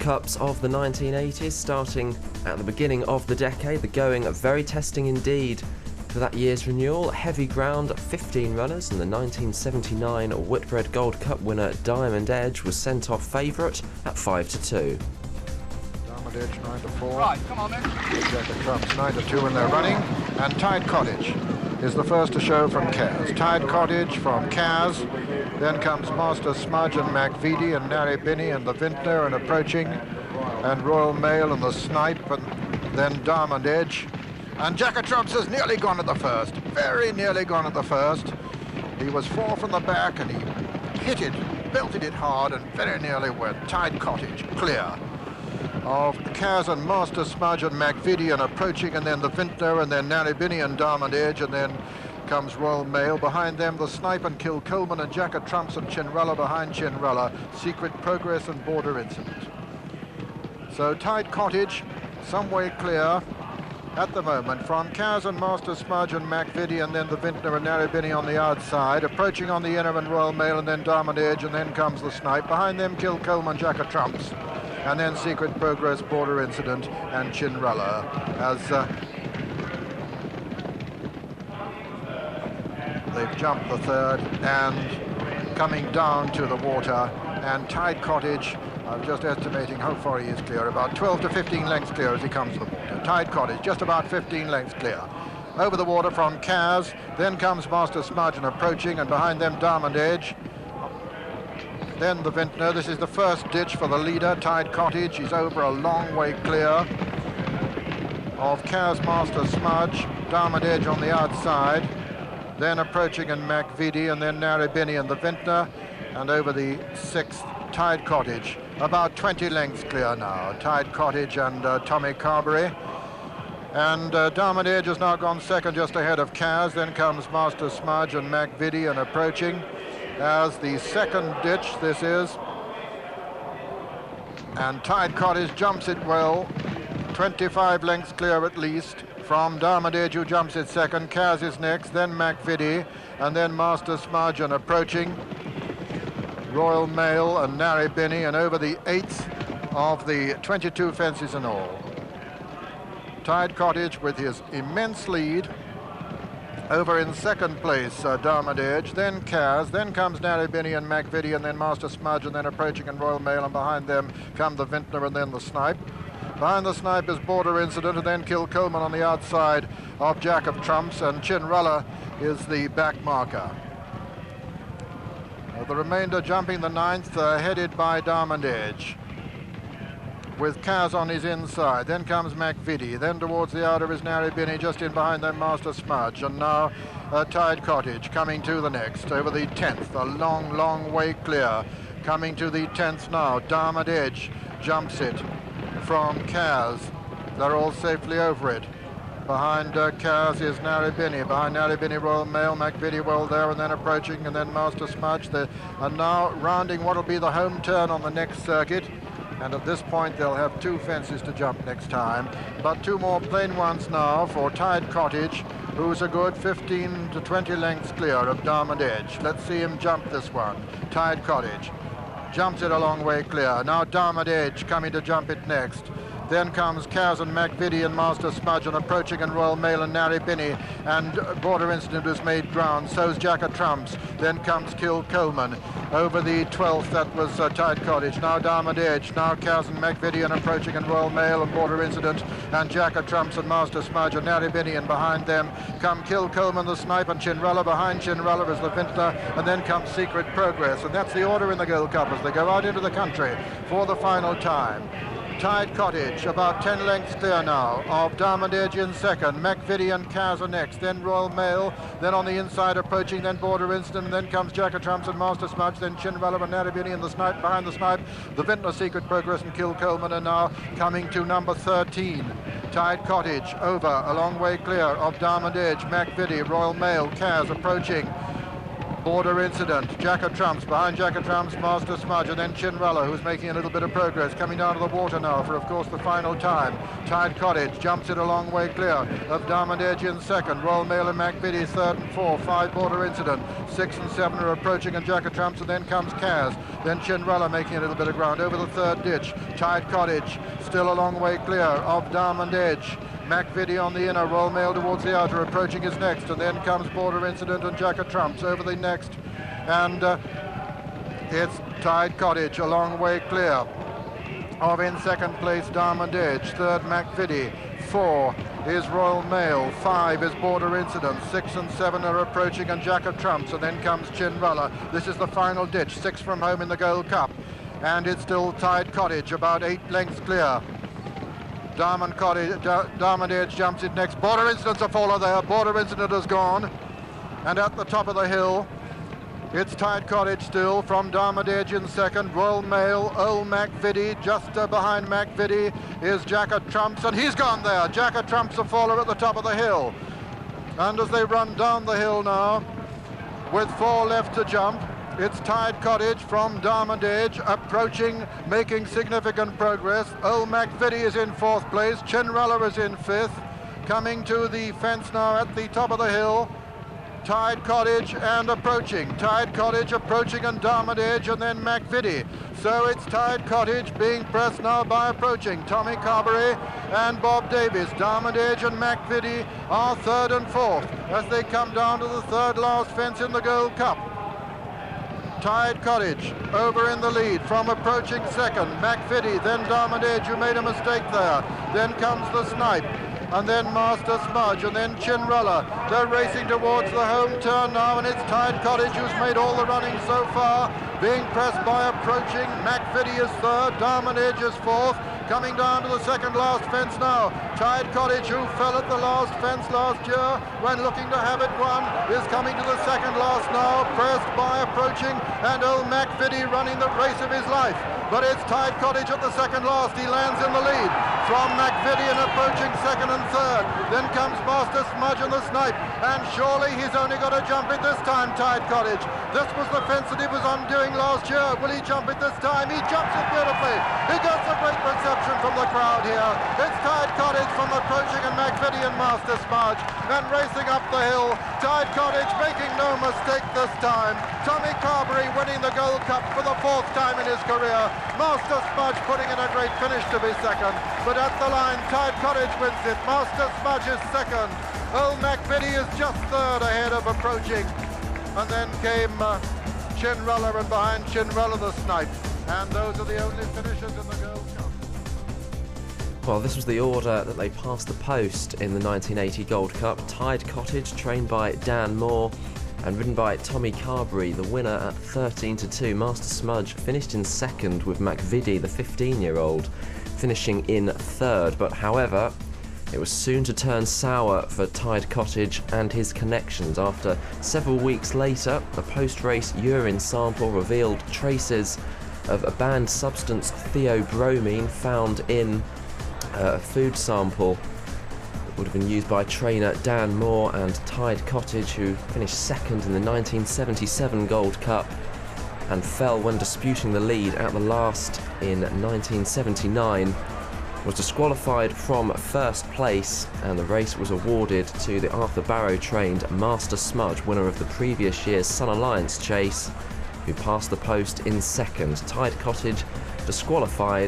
Cups of the 1980s, starting at the beginning of the decade. The going very testing indeed for that year's renewal. Heavy ground, 15 runners, and the 1979 Whitbread Gold Cup winner Diamond Edge was sent off favourite at 5-2. Diamond Edge 9-4. Right, come on then. Jacket Trumps 9-2 in their running, and Tide Cottage is the first to show from Cairns. Tide Cottage from Cairns, then comes Master Smudge and MacVitie and Narrabinny and the Vintner and approaching, and Royal Mail and the Snipe, and then Diamond Edge. And Jacket Trumps has nearly gone at the first, very nearly gone at the first. He was 4 from the back and he hit it, belted it hard and very nearly went. Tide Cottage clear of Kaz and Master Smudge and MacVitie and approaching, and then the Vintner, and then Narrabinny and Diamond Edge, and then comes Royal Mail. Behind them the Snipe and Kilcolman and Jacket Trumps and Chinrella behind Chinrella. Secret Progress and Border Incident. So Tide Cottage some way clear at the moment from Kaz and Master Smudge and MacVitie, and then the Vintner and Narrabinny on the outside. Approaching on the inner and Royal Mail, and then Diamond Edge, and then comes the Snipe. Behind them Kilcolman, Jacket Trumps, and then Secret Progress, Border Incident, and Chinrella as they've jumped the third and coming down to the water. And Tide Cottage, I'm just estimating how far he is clear, about 12 to 15 lengths clear as he comes to the water. Tide Cottage just about 15 lengths clear. Over the water from Kaz, then comes Master Smudge and approaching, and behind them Diamond Edge. Then the Vintner. This is the first ditch for the leader, Tide Cottage. He's over a long way clear of Kaz, Master Smudge, Diamond Edge on the outside. Then approaching and MacVitie, and then Narrabinny and the Vintner. And over the sixth, Tide Cottage. About 20 lengths clear now, Tide Cottage and Tommy Carberry. And Diamond Edge has now gone second just ahead of Kaz. Then comes Master Smudge and MacVitie and approaching as the second ditch this is. And Tide Cottage jumps it well, 25 lengths clear at least from Diamond Edge, who jumps it second. Kaz is next, then MacVitie, and then Master Smudge and approaching Royal Mail and Narrabinny, and over the eighth of the 22 fences in all. Tide Cottage with his immense lead. Over in second place, Diamond Edge, then Kaz, then comes Narrabinny and MacVitie, and then Master Smudge, and then approaching and Royal Mail, and behind them come the Vintner and then the Snipe. Behind the Snipe is Border Incident, and then Kilcolman on the outside of Jacket Trumps, and Chinrella is the back marker. The remainder jumping the ninth, headed by Diamond Edge, with Kaz on his inside. Then comes MacVitie. Then towards the outer is Narrabinny, just in behind them Master Smudge. And now Tide Cottage coming to the next. Over the 10th, a long, long way clear. Coming to the 10th now, Diamond Edge jumps it from Kaz. They're all safely over it. Behind Kaz is Narrabinny. Behind Narrabinny, Royal Mail, MacVitie well there, and then approaching, and then Master Smudge. They are now rounding what will be the home turn on the next circuit. And at this point, they'll have 2 fences to jump next time. But 2 more plain ones now for Tide Cottage, who's a good 15 to 20 lengths clear of Diamond Edge. Let's see him jump this one. Tide Cottage jumps it a long way clear. Now Diamond Edge coming to jump it next. Then comes Kaz and MacVitie and Master Smudge, and approaching and Royal Mail and Narrabinny, and Border Incident has made ground. So's Jacket Trumps. Then comes Kilcolman. Over the 12th, that was Tide Cottage. Now Diamond Edge. Now Kaz and MacVitie, and approaching and Royal Mail and Border Incident, and Jacket Trumps and Master Smudge and Narrabinny, and behind them come Kilcolman, the Snipe, and Chinrella. Behind Chinrella is the Vintner, and then comes Secret Progress. And that's the order in the Gold Cup as they go out into the country for the final time. Tide Cottage about 10 lengths clear now of Diamond Edge in second. MacVitie and Kaz are next, then Royal Mail, then on the inside approaching, then Border Incident, and then comes Jacket Trumps and Master Smudge, then Chinrella and Narrabinny and the Snipe. Behind the Snipe, the Vintner, Secret Progress, and Kilcolman are now coming to number 13. Tide Cottage over a long way clear of Diamond Edge, MacVitie, Royal Mail, Kaz approaching. Border Incident, Jack of Trumps, behind Jack of Trumps, Master Smudge, and then Chinrella, who's making a little bit of progress, coming down to the water now for, of course, the final time. Tide Cottage jumps it a long way clear of Diamond Edge in second, Royal Mail and MacVitie third and fourth, 5 Border Incident, 6 and 7 are approaching, and Jack of Trumps, and then comes Kaz, then Chinrella making a little bit of ground over the third ditch. Tide Cottage still a long way clear of Diamond Edge. MacVitie on the inner, Royal Mail towards the outer, approaching is next, and then comes Border Incident and Jack of Trumps over the next, and it's Tide Cottage a long way clear of, in second place, Diamond Edge, third MacVitie, 4 is Royal Mail, 5 is Border Incident, 6 and 7 are approaching, and Jack of Trumps, and then comes Chinrella. This is the final ditch, 6 from home in the Gold Cup, and it's still Tide Cottage about 8 lengths clear. Diamond Edge jumps it next. Border Incident's a faller there. Border Incident has gone. And at the top of the hill, it's Tide Cottage still from Diamond Edge in second. Royal Mail, Old MacVitie, just behind MacVitie is Jack of Trumps, and he's gone there. Jack of Trumps a faller at the top of the hill. And as they run down the hill now, with 4 left to jump, it's Tide Cottage from Diamond Edge, approaching, making significant progress. Old MacVitie is in 4th place. Chinrella is in 5th. Coming to the fence now at the top of the hill. Tide Cottage and approaching. Tide Cottage approaching, and Diamond Edge, and then MacVitie. So it's Tide Cottage being pressed now by approaching. Tommy Carberry and Bob Davies. Diamond Edge and MacVitie are 3rd and 4th as they come down to the 3rd last fence in the Gold Cup. Tide Cottage over in the lead from approaching second. MacVitie, then Diamond Edge, who made a mistake there. Then comes the Snipe, and then Master Smudge, and then Chinrella. They're racing towards the home turn now, and it's Tide Cottage who's made all the running so far, being pressed by approaching. MacVitie is 3rd, Diamond Edge is 4th. Coming down to the 2nd last fence now. Tide Cottage, who fell at the last fence last year when looking to have it won, is coming to the 2nd last now, pressed by approaching, and Old MacVitie running the race of his life. But it's Tide Cottage at the 2nd last. He lands in the lead from MacVitie and approaching 2nd and 3rd. Then comes Master Smudge and the Snipe, and surely he's only got to jump it this time, Tide Cottage. This was the fence that he was undoing last year. Will he jump it this time? He jumps it beautifully. He gets a great reception from the crowd here. It's Tide Cottage from approaching, and MacVitie and Master Smudge, and racing up the hill. Tide Cottage making no mistake this time. Tommy Carberry winning the Gold Cup for the 4th time in his career. Master Smudge putting in a great finish to be second, but at the line Tide Cottage wins it. Master Smudge is second. Old MacVitie is just 3rd ahead of approaching, and then came Chinrella, and behind Chinrella the Snipe, and those are the only finishers in the Gold Cup. Well, this was the order that they passed the post in the 1980 Gold Cup. Tide Cottage, trained by Dan Moore and ridden by Tommy Carberry, the winner at 13-2. Master Smudge finished in second, with MacVitie, the 15-year-old, finishing in 3rd. But however, it was soon to turn sour for Tide Cottage and his connections. After several weeks later, a post-race urine sample revealed traces of a banned substance, theobromine, found in a food sample that would have been used by trainer Dan Moore. And Tide Cottage, who finished second in the 1977 Gold Cup and fell when disputing the lead at the last in 1979, was disqualified from 1st place, and the race was awarded to the Arthur Barrow trained Master Smudge, winner of the previous year's Sun Alliance chase, who passed the post in 2nd. Tide Cottage disqualified